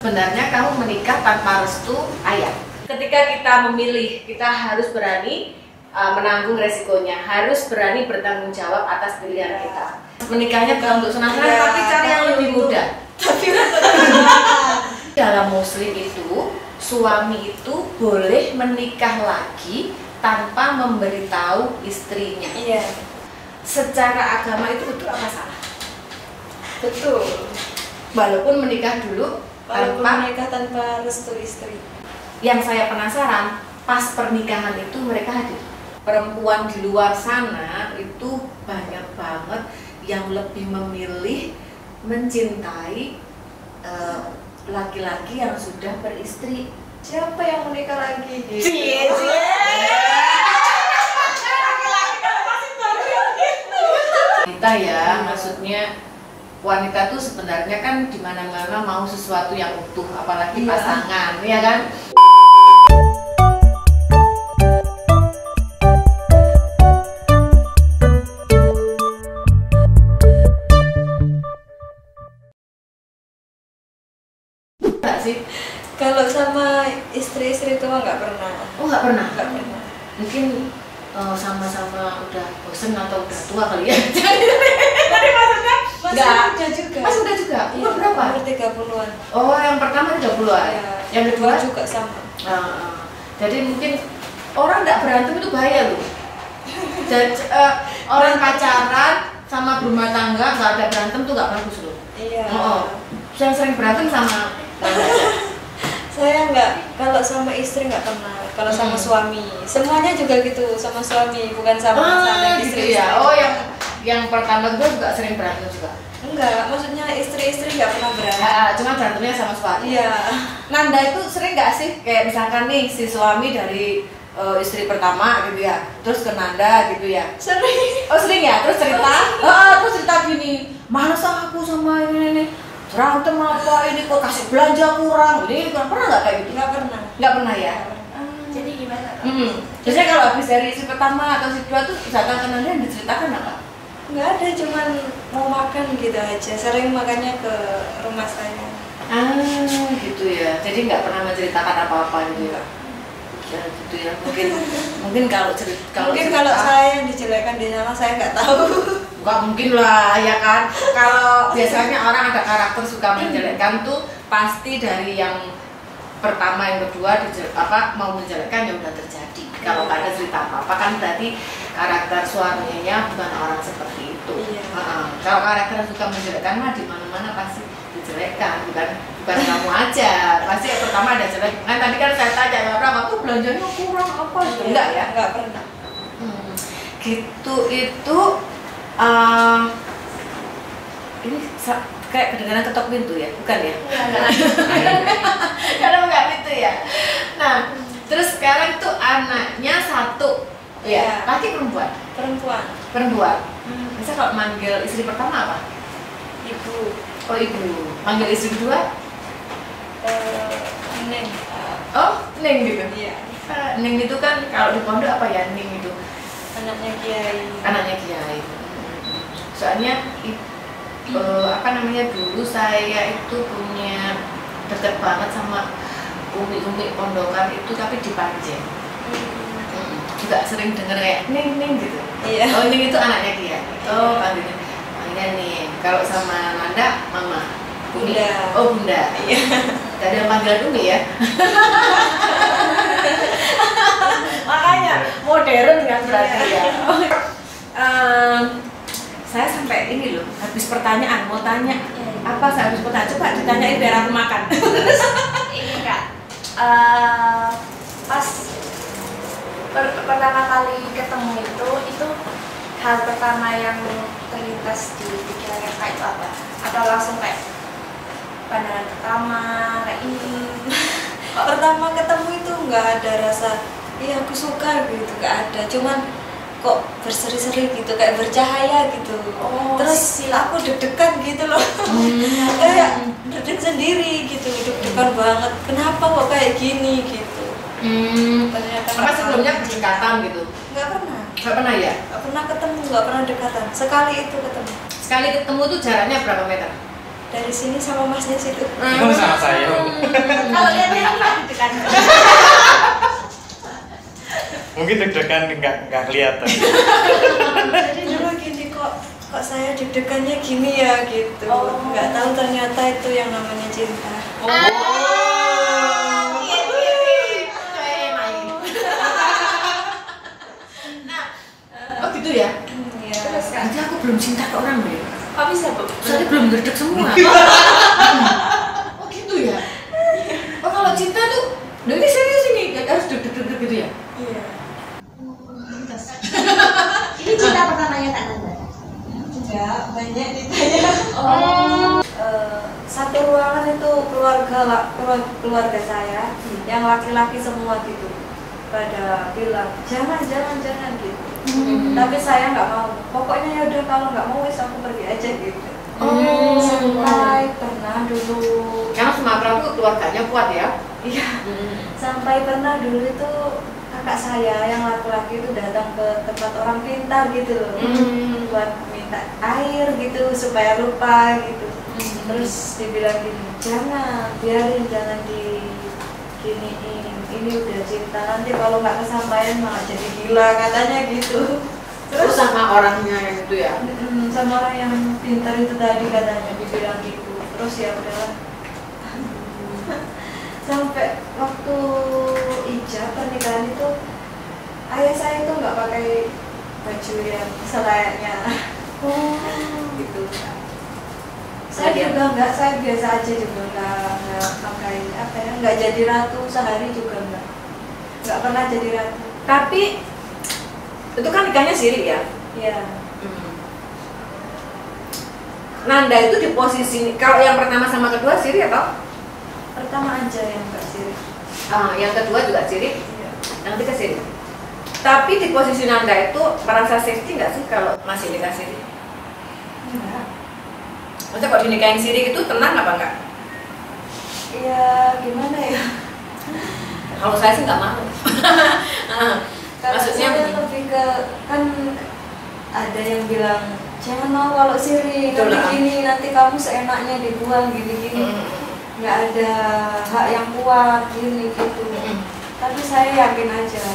Sebenarnya kamu menikah tanpa restu ayah. Ketika kita memilih, kita harus berani menanggung resikonya, harus berani bertanggung jawab atas pilihan kita. Menikahnya bukan untuk senang-senang, tapi cari yang lebih mudah. Dalam Muslim itu, suami itu boleh menikah lagi tanpa memberitahu istrinya. Iya. Secara agama itu betul apa salah? Betul. Walaupun menikah dulu menikah tanpa restu istri. Yang saya penasaran, pas pernikahan itu mereka hadir. Perempuan di luar sana itu banyak banget yang lebih memilih mencintai laki-laki yang sudah beristri. Siapa yang menikah lagi? Cie. Wanita ya, maksudnya wanita tuh sebenarnya kan di mana-mana mau sesuatu yang utuh, apalagi pasangan, ya kan? Enggak sih? Kalau sama istri-istri tua nggak pernah. Oh, nggak pernah? Nggak pernah. Mungkin sama-sama udah bosen atau udah tua kali ya. Jadi maksudnya Masih muda juga. Masih muda juga? Umur berapa? Umur 30-an. Oh, yang pertama 30-an? Ya, Yang kedua? juga sama. Jadi mungkin orang nggak berantem itu bahaya loh. Dan orang pacaran sama berumah tangga nggak ada berantem tuh nggak bagus loh. Iya. Yang sering berantem sama Saya nggak, kalau sama istri nggak pernah. Kalau sama suami, semuanya juga gitu, sama suami, bukan sama gitu istri. ya. Oh, yang pertama gue juga sering berantem juga. Enggak, maksudnya istri-istri nggak pernah berantem. Cuma berantemnya sama suami. Iya. Nanda itu sering nggak sih kayak misalkan nih si suami dari istri pertama gitu ya, terus ke Nanda gitu ya? Sering. Oh, sering ya, terus cerita gini, masa aku sama ini berantem apa ini kok kasih belanja kurang, ini pernah nggak kayak gitu? Nggak pernah ya. Jadi gimana? Biasanya kalau habis dari si pertama atau si kedua tuh misalkan ke Nanda yang diceritakan apa? Nggak ada, cuman mau makan gitu aja. Sering makannya ke rumah saya. Gitu ya. Jadi nggak pernah menceritakan apa-apa gitu ya. Ya gitu ya. Mungkin kalau saya yang dijelekkan di sana saya nggak tahu. Nggak mungkin lah ya kan. Kalau biasanya orang ada karakter suka menjelekkan tuh pasti dari yang pertama yang kedua mau menjelekkan ya udah terjadi. Kalau nggak ada cerita apa-apa kan berarti karakter suaminya bukan orang seperti itu. Kalau karakter suka menjelekkan mah di mana-mana pasti dijelekkan, bukan kamu aja. Pasti yang pertama ada jelek. Kan tadi kan saya tanya berapa tuh belanjanya kurang apa gitu. Enggak ya? Nggak pernah. Gitu itu ini kayak kedengaran ketok pintu ya, bukan ya? Karena bukan pintu ya. Nah, terus sekarang tuh anaknya satu, ya, laki perempuan? Perempuan. Bisa kalau manggil istri pertama apa? Ibu. Oh, ibu. Manggil istri kedua? Neng. Oh, Neng gitu? Iya. Neng itu kan kalau di pondok apa ya Neng itu? Anaknya Kiai. Anaknya Kiai. Soalnya dulu saya itu punya deket banget sama umi-umi pondokan itu tapi di Panjen. Juga sering denger kayak Neng gitu. Iya. Oh, Neng itu anaknya Kiai. Oh, panggilnya Neng. Kalau sama Nanda, Mama. Bunda. Oh, Bunda. Iya. Gak ada yang panggilan Umi ya? Makanya modern kan berarti ya. Saya sampai ini loh, habis pertanyaan, mau tanya apa saya habis pertanyaan, coba ditanyain biar aku makan. Ini Kak, pas pertama kali ketemu itu hal pertama yang terlintas di pikiran Kak itu apa? Atau langsung kayak pandangan pertama kayak ini? Pertama ketemu itu nggak ada rasa, iya aku suka gitu, nggak ada. Cuman kok berseri-seri gitu, kayak bercahaya gitu. Terus aku deg-degan gitu loh. Kayak deg-deg sendiri gitu, deg-degan banget. Kenapa kok kayak gini gitu? Ternyata apa sebelumnya berdekatan gitu? Nggak pernah. Nggak pernah ya? Nggak pernah ketemu, nggak pernah dekatan. Sekali itu ketemu. Sekali ketemu tuh jaraknya berapa meter? Dari sini sama masnya situ. Itu sama saya. Mungkin deg-degan nggak kelihatan. Jadi dulu gini kok saya deg-degannya gini ya gitu. Nggak tahu ternyata itu yang namanya cinta. Oh gitu ya? Iya. Nanti aku belum cinta ke orang deh. Kok bisa, Bu? Soalnya belum gerdek semua. Oh gitu ya? Oh kalau cinta tuh, ini serius ini, harus deg-deg gitu ya? Iya. Ini cinta pertamanya tak Nanda? Enggak, banyak ditanya. Satu ruangan itu keluarga saya yang laki-laki semua gitu pada bilang jangan gitu. Tapi saya nggak mau. Pokoknya ya udah kalau nggak mau wis aku pergi aja gitu. Sampai pernah dulu. Karena Sumatera tuh keluarganya kuat ya? Iya. Sampai pernah dulu itu kakak saya yang laki-laki itu datang ke tempat orang pintar gitu loh, buat minta air gitu supaya lupa gitu. Terus dibilang gini, jangan, biarin, jangan diginiin. Ini udah cinta, nanti kalau nggak kesampaian malah jadi gila katanya gitu. Terus sama orangnya yang itu ya? Sama orang yang pintar itu tadi katanya dibilang gitu. Terus ya udahlah. Sampai waktu ijab pernikahan itu ayah saya itu nggak pakai baju yang selayaknya. Gitu. Saya juga nggak, saya biasa aja juga nggak pakai apa ya, nggak jadi ratu sehari juga nggak pernah jadi ratu. Tapi itu kan nikahnya siri ya? Iya. Nanda itu di posisi, kalau yang pertama sama kedua siri atau? Pertama aja yang nggak siri. Yang kedua juga siri, Iya. yang ketiga siri. Tapi di posisi Nanda itu merasa safety nggak sih kalau masih nikah siri? Enggak. Maksudnya kalau dinikahin siri itu tenang apa enggak? Iya, gimana ya? Kalau saya sih nggak mau. Kalau Maksudnya saya lebih ke, kan ada yang bilang jangan mau kalau siri, Betul, nanti gini, nanti kamu seenaknya dibuang gini-gini. Nggak ada hak yang kuat gini gitu. Tapi saya yakin aja,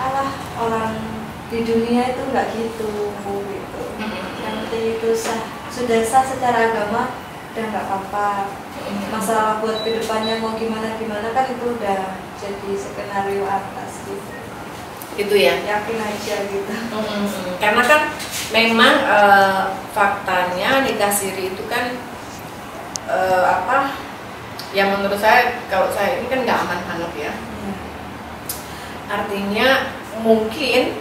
alah orang di dunia itu nggak gitu. Yang penting itu sudah sah secara agama, udah nggak apa-apa. Masalah buat kedepannya mau gimana kan itu udah jadi skenario atas gitu. Itu ya? Yakin aja gitu. Karena kan memang faktanya nikah siri itu kan yang menurut saya, kalau saya ini kan nggak aman banget ya. Artinya mungkin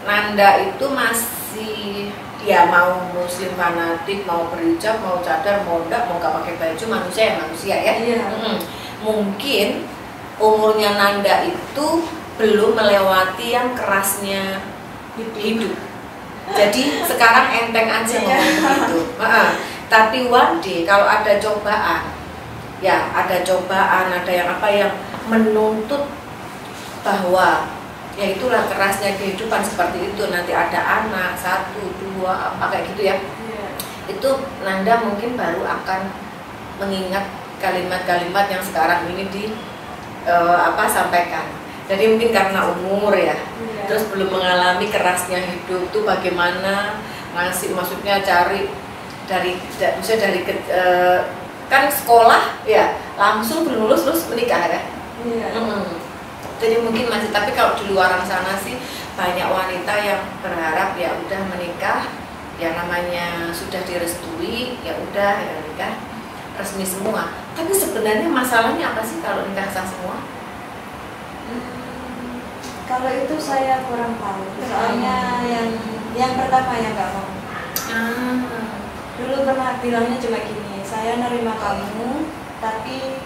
Nanda itu masih ya mau muslim fanatik, mau berhijab, mau cadar, mau enggak, mau gak pakai baju, manusia ya manusia ya. Iya. Mungkin umurnya Nanda itu belum melewati yang kerasnya hidup. Jadi sekarang enteng aja ngomong begitu. Tapi one day kalau ada cobaan, ya ada cobaan, ada yang apa yang menuntut bahwa ya itulah kerasnya kehidupan seperti itu, nanti ada anak 1, 2 apa kayak gitu ya. Itu Nanda mungkin baru akan mengingat kalimat-kalimat yang sekarang ini sampaikan. Jadi mungkin karena umur ya, terus belum mengalami kerasnya hidup tuh bagaimana maksudnya cari kan sekolah ya langsung belum lulus terus menikah ya. Jadi mungkin masih, tapi kalau di luar sana sih banyak wanita yang berharap ya udah menikah, yang namanya sudah direstui ya udah ya nikah resmi semua. Tapi sebenarnya masalahnya apa sih kalau nikah sah semua? Kalau itu saya kurang tahu. Soalnya yang pertama yang nggak mau. Dulu pernah bilangnya cuma gini, saya nerima kamu, tapi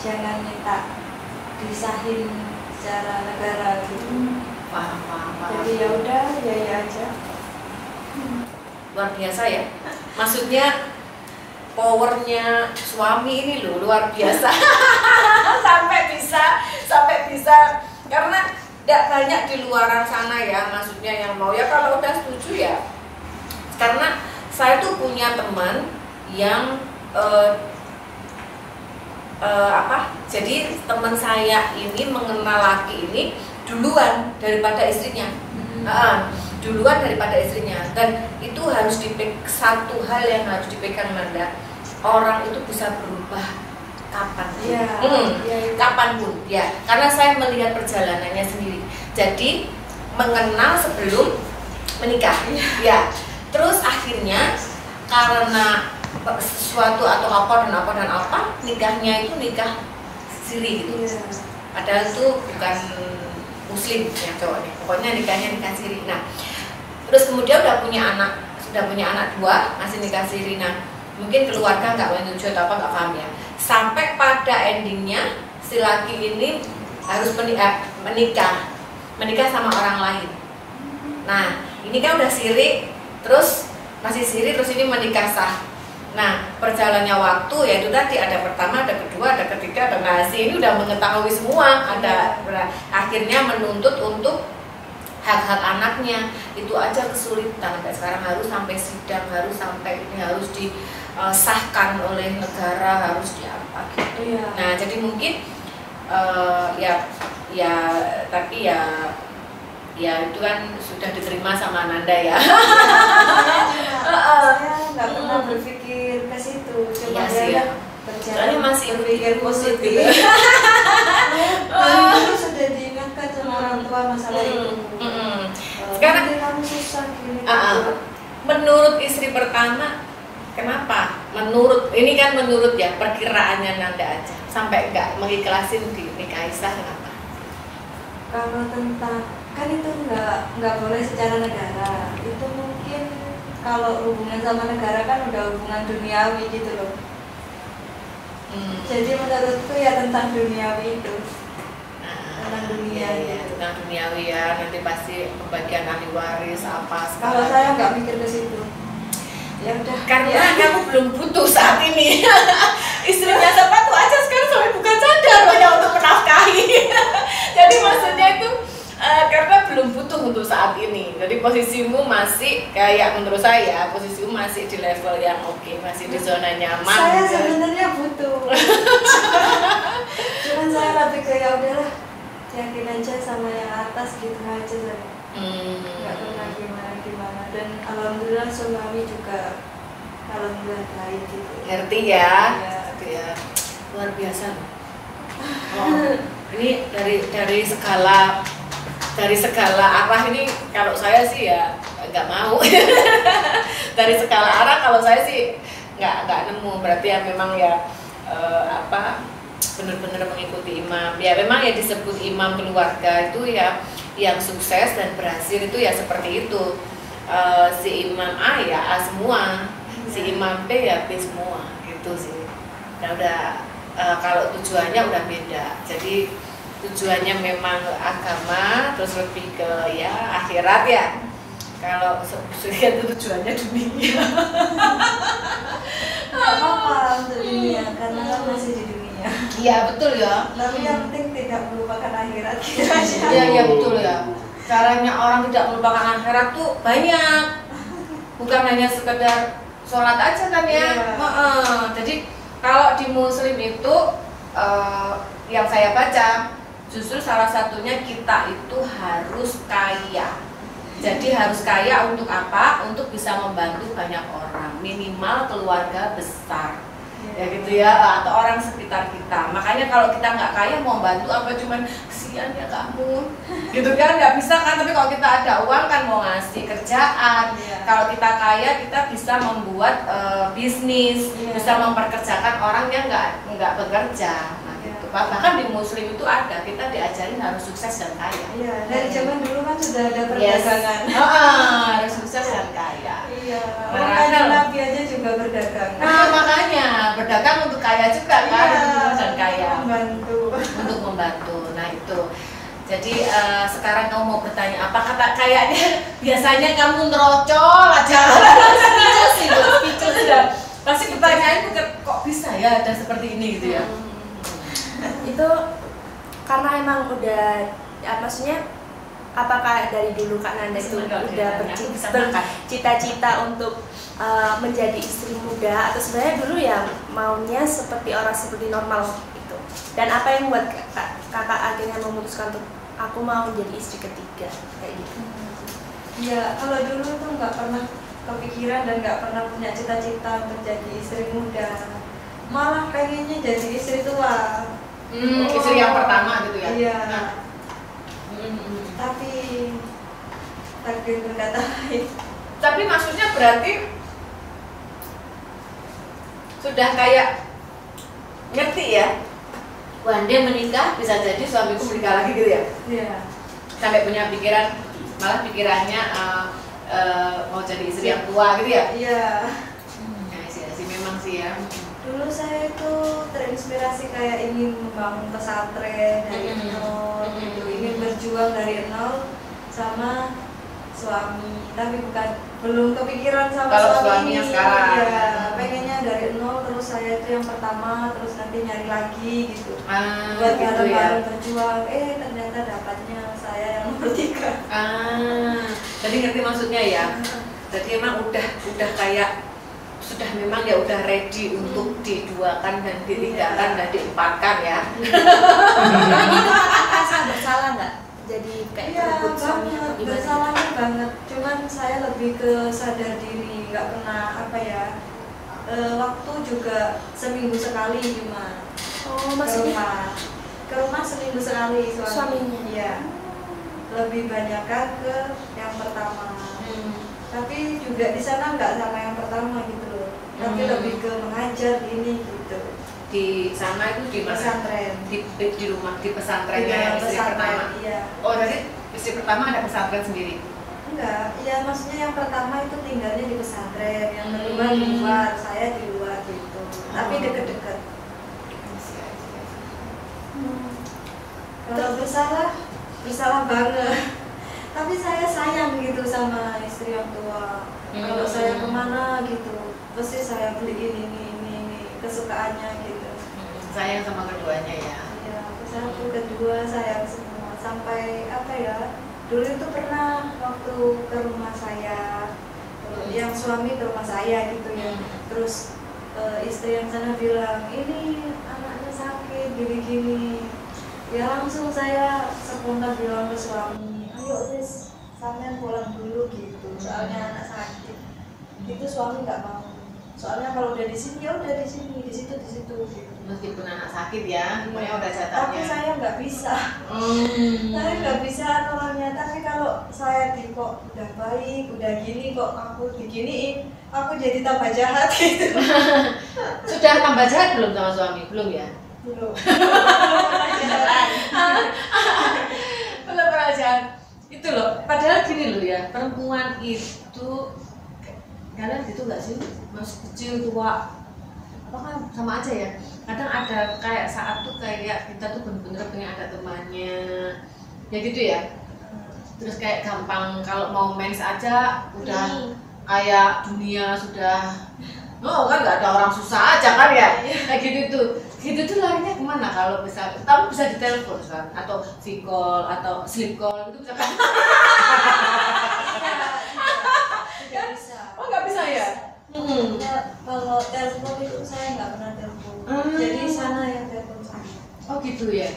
jangan minta disahin secara negara gitu. Paham. Jadi ya udah, ya aja. Luar biasa ya. Maksudnya powernya suami ini loh luar biasa. sampai bisa karena tidak banyak di luaran sana ya, maksudnya yang mau ya kalau udah setuju ya. Karena saya tuh punya teman yang jadi teman saya ini mengenal laki ini duluan daripada istrinya. Duluan daripada istrinya, dan itu harus satu hal yang harus dipegang Nanda, orang itu bisa berubah kapan, kapanpun ya, karena saya melihat perjalanannya sendiri. Jadi mengenal sebelum menikah, ya. Terus akhirnya karena sesuatu atau apa dan apa, nikahnya itu nikah siri gitu. Padahal itu bukan Muslim yang cowoknya, pokoknya nikahnya nikah siri. Nah, terus kemudian sudah punya anak 2, masih nikah siri. Nah, mungkin keluarga nggak menyetujui atau apa, nggak paham ya. Sampai pada endingnya si laki ini harus menikah sama orang lain. Nah, ini kan udah siri, terus masih siri, terus ini menikah sah. Nah, perjalannya waktu yaitu tadi ada pertama, ada kedua, ada ketiga, ada nasi, ini udah mengetahui semua, akhirnya menuntut untuk hak-hak anaknya. Itu aja kesulitan, sampai sekarang harus sampai sidang, harus sampai ini harus disahkan oleh negara, harus diapa gitu. Nah, jadi mungkin tapi ya itu kan sudah diterima sama Nanda ya. Saya nggak pernah berpikir ke situ, cuma ya. Soalnya masih berpikir positif. Dulu sudah diingatkan sama orang tua masalah itu. Sekarang kamu susah gini. Menurut istri pertama, kenapa? Menurut ya perkiraannya Nanda aja, sampai nggak mengiklasin di nikah Aisyah, kenapa? Kalau tentang kan itu nggak boleh secara negara, itu mungkin kalau hubungan sama negara kan udah hubungan duniawi gitu loh. Jadi menurutku ya tentang duniawi itu, tentang dunia gitu. Tentang duniawi ya, nanti pasti pembagian ahli waris apa. Kalau saya nggak mikir ke situ. Ya udah. Karena kamu belum butuh saat ini. Istrinya siapa tuh aja sekarang sampai bukan sadar banyak untuk menafkahi. Jadi maksudnya itu karena belum butuh untuk saat ini. Jadi posisimu masih kayak menurut saya posisimu masih di level yang oke, masih di zona nyaman. Saya sebenarnya butuh. Cuman saya lebih ke ya udahlah, yakin aja sama yang atas gitu aja saya. Nggak pernah gimana. Dan alhamdulillah suami juga alhamdulillah baik gitu. Ngerti ya? Ya. Luar biasa. Ini dari segala arah ini kalau saya sih ya nggak mau. Dari segala arah kalau saya sih nggak nemu, berarti ya memang ya benar-benar mengikuti imam. Ya memang ya disebut imam keluarga itu ya yang sukses dan berhasil itu ya seperti itu. Si imam A ya A semua, si imam B ya B semua gitu sih. Nah udah kalau tujuannya udah beda. Jadi tujuannya memang agama, terus lebih ke ya akhirat ya. Kalau itu tujuannya dunia. Nggak apa-apa untuk dunia, karena kan masih di dunia. Iya betul ya. Tapi yang penting tidak melupakan akhirat gitu aja. Iya betul ya. Caranya orang tidak melupakan akhirat tuh banyak. Bukan hanya sekedar sholat aja kan ya. Jadi kalau di Muslim itu yang saya baca, justru salah satunya kita itu harus kaya. Jadi harus kaya untuk apa? Untuk bisa membantu banyak orang, minimal keluarga besar. Ya gitu ya, atau orang sekitar kita. Makanya kalau kita nggak kaya mau bantu apa, cuman kesian ya kamu gitu kan, nggak bisa kan. Tapi kalau kita ada uang kan mau ngasih kerjaan. Kalau kita kaya kita bisa membuat bisnis, bisa memperkerjakan orang yang nggak bekerja. Nah gitu. Bahkan di Muslim itu ada, kita diajarin harus sukses dan kaya. Iya, dari zaman dulu kan sudah ada perdagangan. Harus sukses dan kaya. Iya. Makanya Nabi aja juga berdagang. Nah makanya berdagang untuk kaya juga kan, untuk sukses dan kaya. Untuk membantu. Nah itu. Jadi sekarang kamu mau bertanya apa? Kayaknya biasanya kamu nerocol aja. Speechless sudah. Pasti pertanyaanku kok bisa ya ada seperti ini gitu ya. Itu karena emang udah maksudnya apakah dari dulu Kak Nanda itu udah bercita-cita untuk menjadi istri muda, atau sebenarnya dulu ya maunya seperti orang seperti normal itu, dan apa yang membuat kakak akhirnya memutuskan untuk aku mau jadi istri ketiga kayak gitu. Ya kalau dulu tuh nggak pernah kepikiran dan nggak pernah punya cita-cita untuk jadi istri muda, malah pengennya jadi istri tua. Istri yang pertama gitu ya. Iya. Nah. Tapi takdir berkata lain. Tapi maksudnya berarti sudah kayak ngerti ya, wah dia menikah bisa jadi suamiku menikah lagi gitu ya. Iya. Sampai punya pikiran, malah pikirannya mau jadi istri yang tua gitu ya. Iya. Ya sih memang sih ya. Dulu saya itu terinspirasi kayak ingin membangun pesantren dari nol, gitu. Ingin berjuang dari nol sama suami, tapi belum kepikiran sama kalau suami suaminya sekarang. Ya, pengennya dari nol, terus saya itu yang pertama, terus nanti nyari lagi gitu. Buat Gitu bareng-bareng ya. berjuang, ternyata dapatnya saya yang nomor 3. Jadi ngerti maksudnya ya. Jadi emang udah kayak sudah memang ya udah ready untuk diduakan dan ditinggalkan dan diempatkan ya. Tapi gitu kakak rasa bersalah nggak? Jadi kayak Iya, berebut suami atau banget, gimana? bersalahnya banget. Cuman saya lebih ke sadar diri, nggak pernah waktu juga seminggu sekali cuma Oh, ke maksudnya rumah seminggu sekali Suaminya? Iya, lebih banyakkan ke yang pertama. Tapi juga di sana nggak sama yang pertama gitu loh. Tapi lebih ke mengajar ini gitu. Di sana itu di mana? Pesantren. Di rumah di pesantrennya Iya, yang istri pesantren, pertama. Iya. Oh jadi istri pertama ada pesantren sendiri. Enggak, ya maksudnya yang pertama itu tinggalnya di pesantren, yang kedua di luar, saya di luar gitu. Tapi deket-deket. Kalau bersalah banget. Tapi saya sayang gitu sama istri yang tua. Kalau saya kemana gitu, pasti saya beliin ini kesukaannya gitu. Sayang sama keduanya ya. Ya, satu kedua sayang semua. Sampai dulu itu pernah waktu ke rumah saya, yang suami ke rumah saya gitu ya. Terus istri yang sana bilang, ini anaknya sakit gini-gini. Ya langsung saya spontan bilang ke suami, ayo Riz, sampean pulang dulu gitu, soalnya anak sakit. Itu suami nggak mau. Soalnya kalau udah di sini ya udah di sini, di situ gitu. Meskipun anak sakit ya, pokoknya udah jatahnya. Tapi saya nggak bisa. Saya nggak bisa orangnya. Tapi kalau saya kok udah baik, udah gini kok aku diginiin, aku jadi tambah jahat gitu. Sudah tambah jahat belum sama suami? Belum ya? Belum. Belum pernah jahat. Itu loh, padahal gini loh ya, perempuan itu kalian gitu nggak sih? Masih kecil, tua, apa kan sama aja ya. Kadang ada kayak saat tuh kayak kita tuh bener-bener pengen ada temannya, ya gitu ya. Terus kayak gampang kalau mau mens aja udah kayak dunia sudah, kan nggak ada orang susah aja kan ya. Kayak gitu tuh larinya kemana kalau bisa? Tapi bisa ditelepon kan, atau video call atau sleep call itu bisa kan? Tidak bisa. Oh nggak bisa ya? Ya, kalau telepon itu saya nggak pernah telepon. Jadi sana yang telepon saya. Oh gitu ya.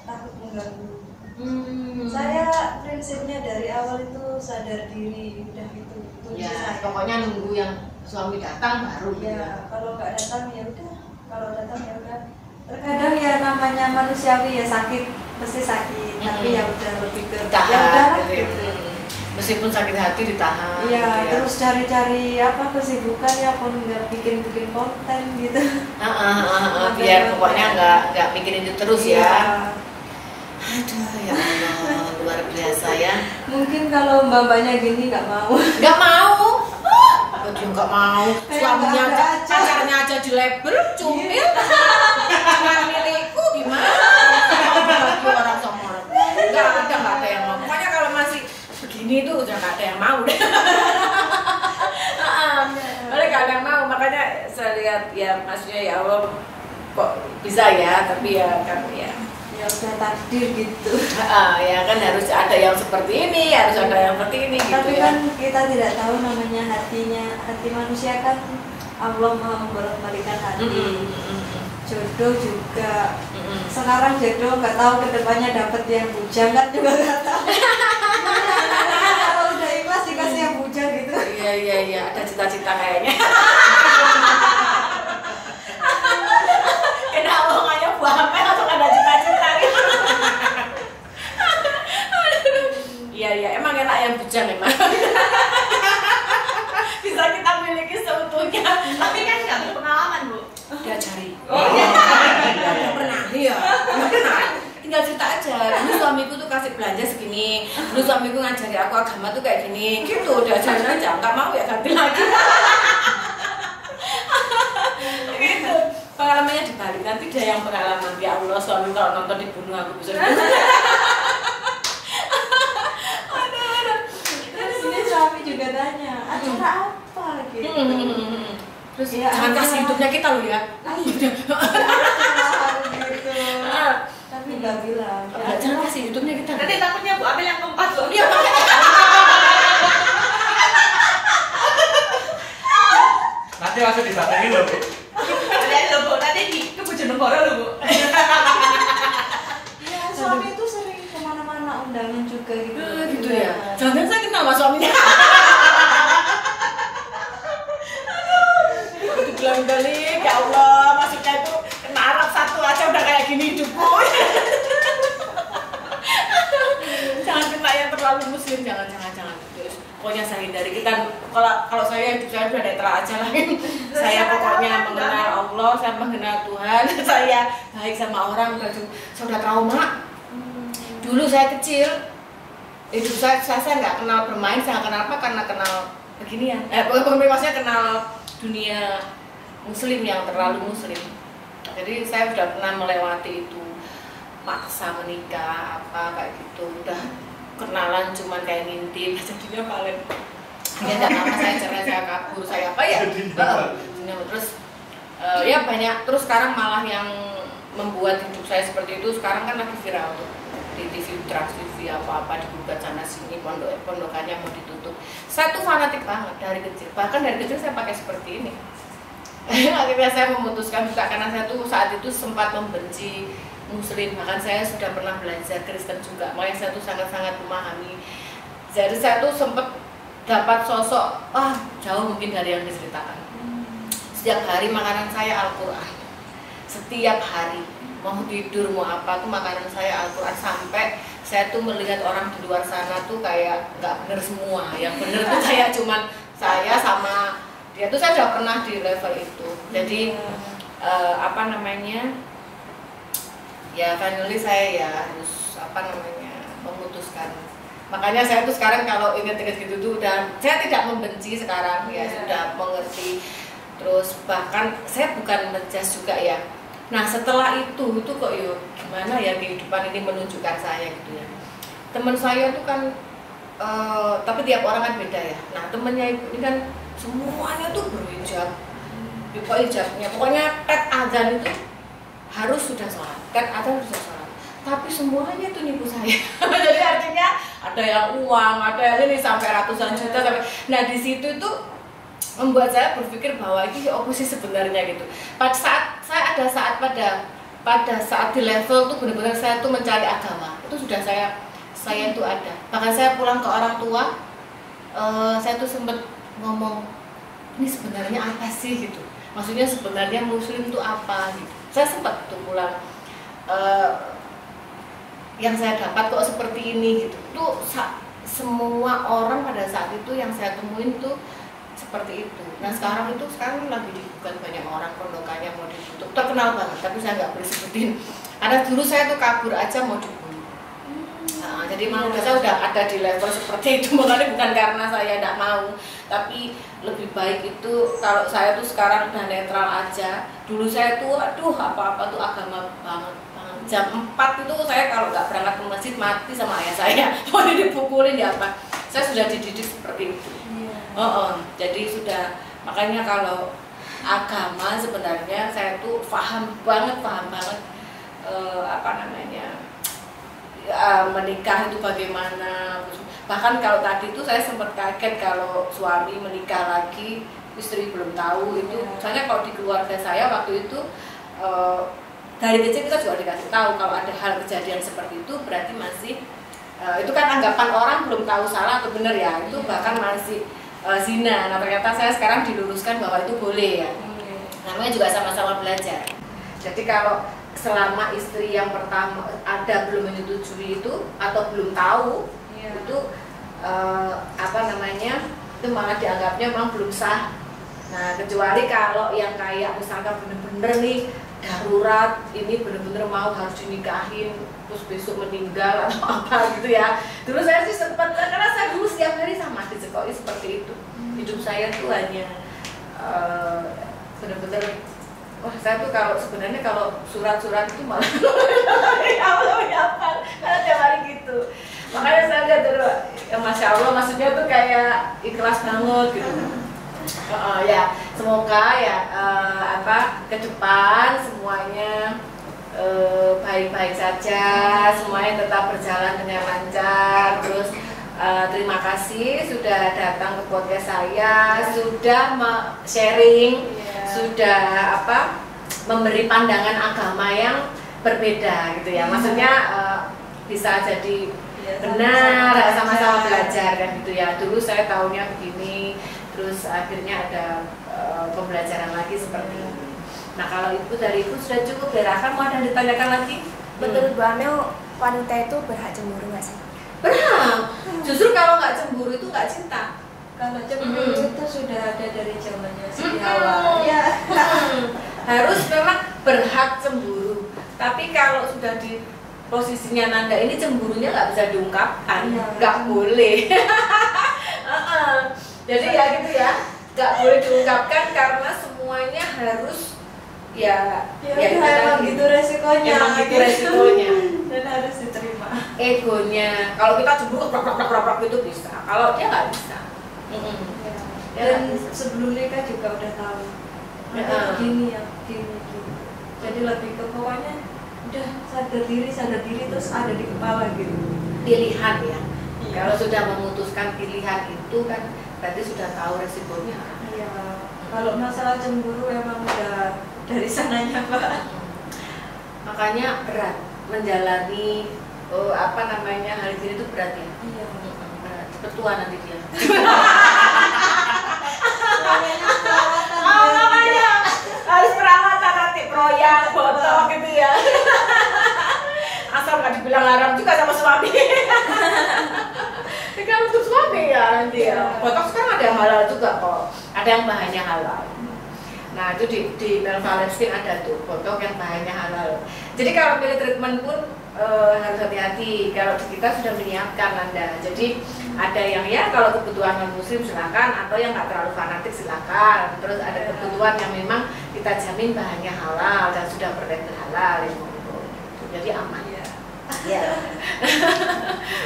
Takut mengganggu. Saya prinsipnya dari awal itu sadar diri, udah gitu. Ya, pokoknya nunggu yang suami datang baru gitu. Ya, kalau nggak datang ya udah. Kalau datang ya udah. Terkadang ya namanya manusiawi ya sakit, pasti sakit. Tapi ya udah lebih ke Ditahan, ya udah gitu ya. gitu. Meskipun sakit hati ditahan. Iya, gitu ya. terus cari-cari kesibukan ya pun nggak bikin konten gitu. Biar pokoknya nggak mikirin itu terus ya. Iya. Aduh ya Allah, luar biasa ya. Mungkin kalau mbak-mbaknya gini nggak mau. Nggak mau. Apa dia nggak mau? Kayak Suaminya nggak ada aja. pacarnya aja dilebel, cumil. Dengan milikku gimana? Bagi orang sama orang. Nggak ada yang mau. Pokoknya kalau masih begini tuh udah nggak ada yang mau deh. Oleh nggak ada yang mau, makanya saya lihat ya maksudnya ya Allah kok bisa ya, tapi ya kan ya. Ya udah takdir gitu. Ya kan harus ada yang seperti ini, harus ada yang seperti ini gitu Tapi ya. kan kita tidak tahu namanya hati manusia kan Allah mau membolak-balikan hati. jodoh juga. Sekarang jodoh nggak tahu kedepannya dapat yang bujang kan juga nggak tahu. Kalau udah ikhlas dikasih yang bujang gitu. Iya, ada cita-cita kayaknya. Kena omongannya buahnya langsung ada cita-cita gitu. Iya, emang enak yang bujang emang. Bisa kita miliki seutuhnya. Tapi kan nggak berpengalaman, Bu. Diajari. Oh iya. Nggak pernah, iya. Nggak pernah. Tinggal cerita aja. Dulu suamiku tuh kasih belanja segini. Dulu suamiku ngajari aku agama tuh kayak gini. Gitu, diajarin aja. Nggak mau ya ganti lagi. Gitu. Pengalamannya dibalik. Nanti dia yang pengalaman. Ya Allah, suami kalau nonton dibunuh aku bisa dibunuh. Terus ini suami juga tanya, acara apa gitu. Terus Ya, jangan acara- kasih hidupnya kita loh ya. Acara gitu. Tapi nggak bilang. Jangan kasih hidupnya kita. Nanti takutnya Bu Amel yang keempat loh. Iya, makanya. Nanti langsung dibatengin loh, Bu. Ada loh Bu, nanti ke Bojonegoro loh Bu. Ya, suami itu sering kemana-mana undangan juga gitu. Gitu ya. Jangan saya kenal sama suaminya. Dibilang balik, ya Allah, maksudnya itu kena Arab satu aja udah kayak gini hidupku. Jangan kena yang terlalu muslim, jangan. Terus, pokoknya saya hindari kita. Kalau saya hidup saya udah netral aja lah. Saya pokoknya mengenal Allah, saya mengenal Tuhan. Saya baik sama orang, sudah trauma. Dulu saya kecil, hidup saya nggak kenal bermain, saya nggak kenal apa karena kenal beginian. Maksudnya kenal dunia muslim yang terlalu muslim. Jadi saya sudah pernah melewati itu, maksa menikah apa kayak gitu, udah kenalan cuman kayak ngintip, jadinya paling ya nggak lama saya cerai, saya kabur, saya apa ya. Terus ya banyak. Terus sekarang malah yang membuat hidup saya seperti itu sekarang kan lagi viral tuh di TV, Trans TV apa-apa digugat sana sini, pondokannya mau ditutup. Saya tuh fanatik banget dari kecil, bahkan dari kecil saya pakai seperti ini. Akhirnya saya memutuskan buka karena saya tuh saat itu sempat membenci muslim, bahkan saya sudah pernah belajar Kristen juga, makanya saya tuh sangat-sangat memahami. Jadi saya tuh sempat dapat sosok jauh mungkin dari yang diceritakan. Setiap hari makanan saya Al-Quran, setiap hari mau tidur mau apa tuh makanan saya Al-Quran, sampai saya tuh melihat orang di luar sana tuh kayak nggak bener semua, yang bener tuh kayak cuman saya sama dia tuh. Saya udah pernah di level itu. Jadi apa namanya ya, finally saya ya harus memutuskan. Makanya saya tuh sekarang kalau inget-inget gitu tuh udah, saya tidak membenci sekarang ya, sudah mengerti. Terus bahkan saya bukan menjudge juga ya. Nah setelah itu kok gimana ya kehidupan ini menunjukkan saya gitu ya. Teman saya tuh kan tapi tiap orang kan beda ya. Nah temennya ibu ini kan semuanya tuh berhijab, hijabnya pokoknya tet azan itu harus sudah sholat, tet azan sudah sholat. Tapi semuanya tuh nipu saya. Jadi artinya ada yang uang, ada yang ini sampai ratusan juta sampai. Nah di situ tuh membuat saya berpikir bahwa ini apa sih sebenarnya gitu. Pada saat di level tuh benar-benar saya tuh mencari agama, itu sudah saya tuh ada. Bahkan saya pulang ke orang tua, saya tuh sempat ngomong ini sebenarnya apa sih gitu. Maksudnya sebenarnya muslim tuh apa gitu. Saya sempat tuh pulang, yang saya dapat kok seperti ini gitu. Tuh semua orang pada saat itu yang saya temuin tuh seperti itu. Nah sekarang lagi digugat banyak orang, pondokannya mau ditutup, terkenal banget, tapi saya nggak boleh sebutin karena dulu saya tuh kabur aja mau dibunuh. Nah, jadi malah saya udah ada di level seperti itu, makanya bukan karena saya tidak mau, tapi lebih baik itu kalau saya tuh sekarang udah netral aja. Dulu saya tuh apa-apa tuh agama banget. Jam 4 itu saya kalau nggak berangkat ke masjid mati sama ayah saya, mau dipukulin ya apa. Saya sudah dididik seperti itu. Jadi sudah, makanya kalau agama sebenarnya saya tuh paham banget menikah itu bagaimana. Bahkan kalau tadi itu saya sempat kaget kalau suami menikah lagi, istri belum tahu itu. Soalnya kalau di keluarga saya waktu itu dari kecil kita juga dikasih tahu kalau ada hal kejadian seperti itu berarti masih itu kan anggapan orang belum tahu salah atau benar ya, itu bahkan masih zina. Nah ternyata saya sekarang diluruskan bahwa itu boleh ya. Namanya juga sama-sama belajar. Jadi kalau selama istri yang pertama ada belum menyetujui itu atau belum tahu itu apa namanya, itu malah dianggapnya memang belum sah. Nah kecuali kalau yang kayak misalkan bener-bener nih darurat, ini bener-bener mau harus dinikahin terus besok meninggal atau apa gitu ya. Dulu saya sih sempat, karena saya dulu setiap hari sama disekoi seperti itu. Hidup saya tuh hanya bener-bener, wah saya tuh kalau sebenarnya kalau surat-surat itu malah apa karena tiap hari gitu. Makanya saya lihat dulu, ya Masya Allah, maksudnya tuh kayak ikhlas banget gitu. Ya semoga ya ke depan semuanya baik-baik saja, semuanya tetap berjalan dengan lancar. Terus terima kasih sudah datang ke podcast saya, sudah sharing, sudah memberi pandangan agama yang berbeda gitu ya. Maksudnya bisa jadi benar, sama-sama belajar kan gitu ya. Dulu saya tahunya begini, terus akhirnya ada pembelajaran lagi seperti ini. Nah kalau itu dari Ibu sudah cukup, dari Raka mau ada yang ditanyakan lagi? Menurut Bu Amel, wanita itu berhak cemburu nggak sih? Berhak. Justru kalau nggak cemburu itu nggak cinta. Kalau cemburu itu sudah ada dari zamannya sejak awal. Ya. Harus memang berhak cemburu. Tapi kalau sudah di posisinya Nanda ini, cemburunya nggak bisa diungkapkan, nggak boleh. Jadi ya gitu ya, nggak boleh diungkapkan karena semuanya harus ya emang gitu resikonya. Emang gitu resikonya. Dan harus diterima. Egonya, kalau kita cemburu prak itu bisa, kalau dia nggak bisa. Dan sebelum nikah juga udah tahu. Gini ya, gini. Jadi lebih ke pokoknya udah sadar diri terus ada di kepala gitu. Pilihan ya. Kalau sudah memutuskan pilihan itu kan berarti sudah tahu resikonya. Iya. Kalau masalah cemburu emang udah dari sananya Pak. Makanya berat menjalani hal ini itu berat ya. Iya. Berat. Ketua nanti dia. Makanya harus perawatan nanti, proyek, botok gitu ya. Asal nggak dibilang haram juga sama suami. Ini kan untuk suami ya nanti ya. Botok sekarang ada yang halal juga kok. Ada yang bahannya halal. Nah itu di Melvalestin ada tuh botok yang bahannya halal. Jadi kalau pilih treatment pun harus hati-hati. Kalau kita sudah menyiapkan Anda. Jadi ada yang ya kalau kebutuhan non muslim silakan, atau yang nggak terlalu fanatik silakan. Terus ada kebutuhan yang memang kita jamin bahannya halal dan sudah berlabel halal itu. Jadi aman ya.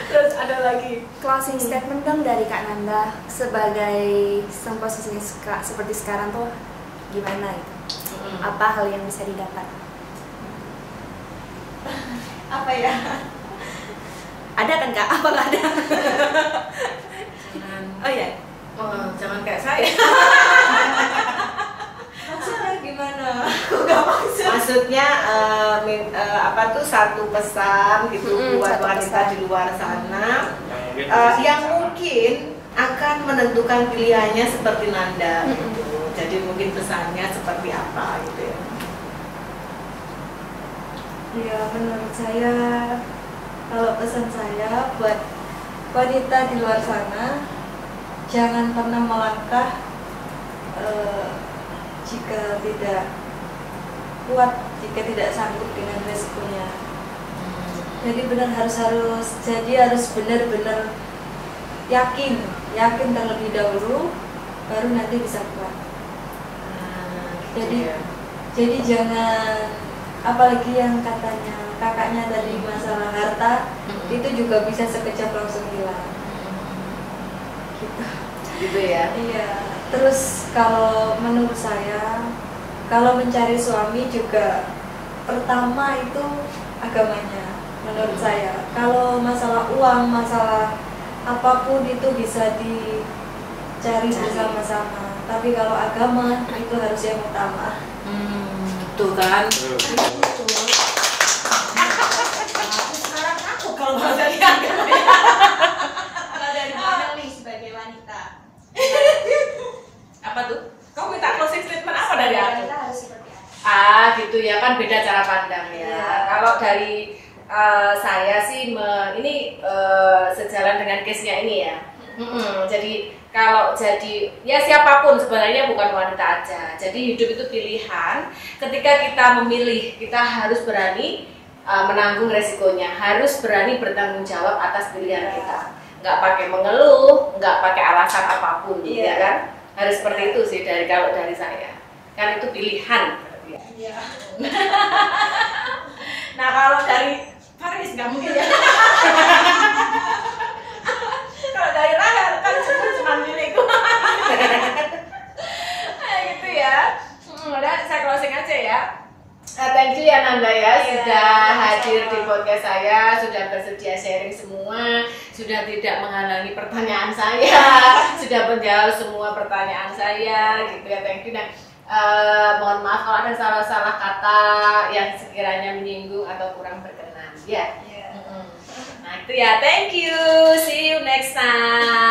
Terus ada lagi Closing statement dong dari Kak Nanda sebagai posisinya seperti sekarang tuh gimana gitu? Apa hal yang bisa didapat? Apa ya? Ada kan Kak? Apa nggak ada? jangan, Oh ya. Jangan kayak saya. Maksudnya gimana? Maksudnya satu pesan gitu buat satu wanita pesan di luar sana yang mungkin akan menentukan pilihannya seperti Nanda gitu. Jadi mungkin pesannya seperti apa gitu ya. Ya menurut saya, kalau pesan saya buat wanita di luar sana, jangan pernah melangkah jika tidak kuat, jika tidak sanggup dengan resikonya. Jadi harus benar-benar yakin terlebih dahulu, baru nanti bisa kuat. Jadi jangan, apalagi yang katanya kakaknya tadi masalah harta, itu juga bisa sekejap langsung hilang. Gitu ya. Iya. Terus kalau menurut saya, kalau mencari suami juga pertama itu agamanya. Menurut saya, kalau masalah uang, masalah apapun itu bisa dicari bersama-sama. Tapi kalau agama itu harus yang utama. Tuh kan. Sekarang aku kalau bahasa dianggap. Kalau dari mana nih sebagai wanita? Apa tuh? Kamu minta closing statement apa dari Sebagai aku? wanita harus seperti apa? Gitu ya, kan beda cara pandang ya. Iya. Kalau dari saya sih ini sejalan dengan case-nya ini ya. Jadi kalau jadi ya siapapun sebenarnya bukan wanita aja. Jadi hidup itu pilihan. Ketika kita memilih, kita harus berani menanggung resikonya, harus berani bertanggung jawab atas pilihan kita. Nggak pakai mengeluh, nggak pakai alasan apapun, ya kan? Harus seperti itu sih kalau dari saya. Kan itu pilihan. Iya. Nah kalau dari Faris nggak mungkin ya. Kalau dari Rahel kan cuma milikku. Gitu ya. Udah saya closing aja ya. Thank you ya Nanda ya, sudah hadir di podcast saya, sudah bersedia sharing semua, sudah tidak menghalangi pertanyaan saya, sudah menjawab semua pertanyaan saya, gitu ya. Thank you. Dan mohon maaf kalau ada salah-salah kata yang sekiranya menyinggung atau kurang berkenan ya. Nah itu ya, thank you, see you next time.